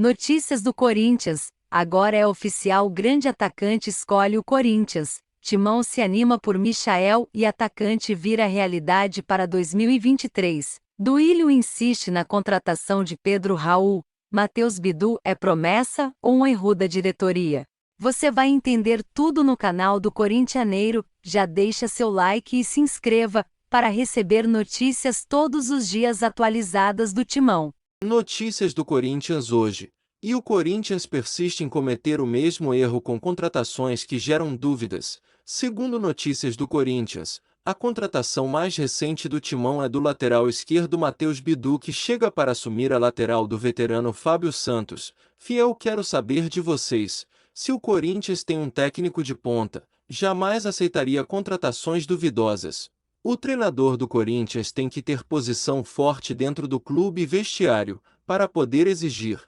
Notícias do Corinthians. Agora é oficial: o grande atacante escolhe o Corinthians. Timão se anima por Michael e atacante vira realidade para 2023. Duílio insiste na contratação de Pedro Raul. Matheus Bidu é promessa ou um erro da diretoria? Você vai entender tudo no canal do Corintianeiro. Já deixa seu like e se inscreva para receber notícias todos os dias atualizadas do Timão. Notícias do Corinthians hoje. E o Corinthians persiste em cometer o mesmo erro com contratações que geram dúvidas. Segundo notícias do Corinthians, a contratação mais recente do Timão é do lateral esquerdo Matheus Bidu, que chega para assumir a lateral do veterano Fábio Santos. Fiel, quero saber de vocês. Se o Corinthians tem um técnico de ponta, jamais aceitaria contratações duvidosas. O treinador do Corinthians tem que ter posição forte dentro do clube e vestiário, para poder exigir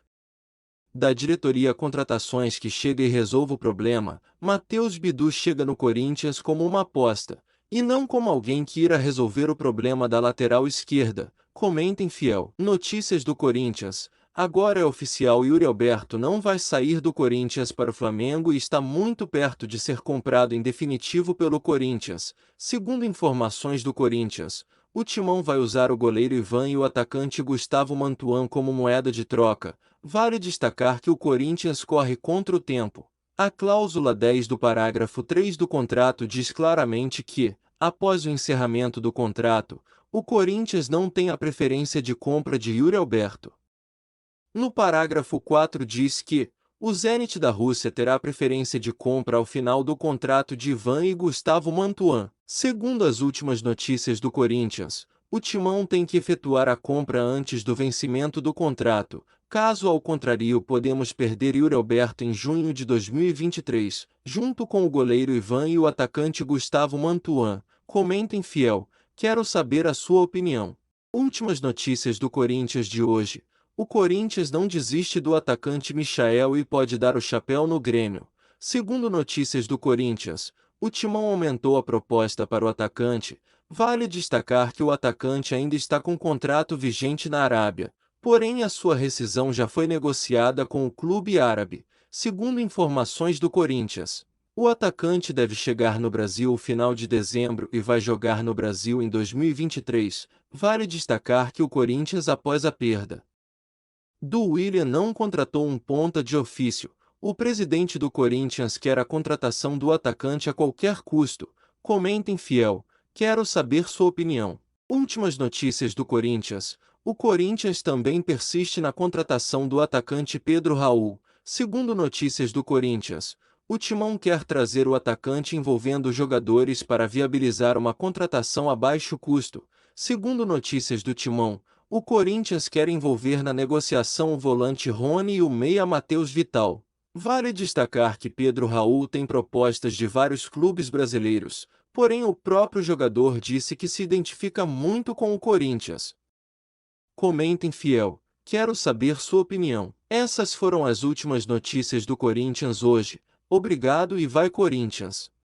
da diretoria contratações que chegue e resolva o problema. Matheus Bidu chega no Corinthians como uma aposta, e não como alguém que irá resolver o problema da lateral esquerda. Comentem, Fiel. Notícias do Corinthians. Agora é oficial: Yuri Alberto não vai sair do Corinthians para o Flamengo e está muito perto de ser comprado em definitivo pelo Corinthians. Segundo informações do Corinthians, o Timão vai usar o goleiro Ivan e o atacante Gustavo Mantuan como moeda de troca. Vale destacar que o Corinthians corre contra o tempo. A cláusula 10 do parágrafo 3 do contrato diz claramente que, após o encerramento do contrato, o Corinthians não tem a preferência de compra de Yuri Alberto. No parágrafo 4 diz que o Zenit da Rússia terá preferência de compra ao final do contrato de Ivan e Gustavo Mantuan. Segundo as últimas notícias do Corinthians, o Timão tem que efetuar a compra antes do vencimento do contrato. Caso ao contrário, podemos perder Yuri Alberto em junho de 2023, junto com o goleiro Ivan e o atacante Gustavo Mantuan. Comentem, Fiel. Quero saber a sua opinião. Últimas notícias do Corinthians de hoje. O Corinthians não desiste do atacante Michael e pode dar o chapéu no Grêmio. Segundo notícias do Corinthians, o Timão aumentou a proposta para o atacante. Vale destacar que o atacante ainda está com contrato vigente na Arábia, porém a sua rescisão já foi negociada com o clube árabe. Segundo informações do Corinthians, o atacante deve chegar no Brasil no final de dezembro e vai jogar no Brasil em 2023. Vale destacar que o Corinthians, após a perda do Willian, não contratou um ponta de ofício. O presidente do Corinthians quer a contratação do atacante a qualquer custo. Comentem, Fiel. Quero saber sua opinião. Últimas notícias do Corinthians. O Corinthians também persiste na contratação do atacante Pedro Raul. Segundo notícias do Corinthians, o Timão quer trazer o atacante envolvendo jogadores para viabilizar uma contratação a baixo custo. Segundo notícias do Timão, o Corinthians quer envolver na negociação o volante Rony e o meia Matheus Vital. Vale destacar que Pedro Raul tem propostas de vários clubes brasileiros, porém o próprio jogador disse que se identifica muito com o Corinthians. Comentem, Fiel. Quero saber sua opinião. Essas foram as últimas notícias do Corinthians hoje. Obrigado e vai Corinthians!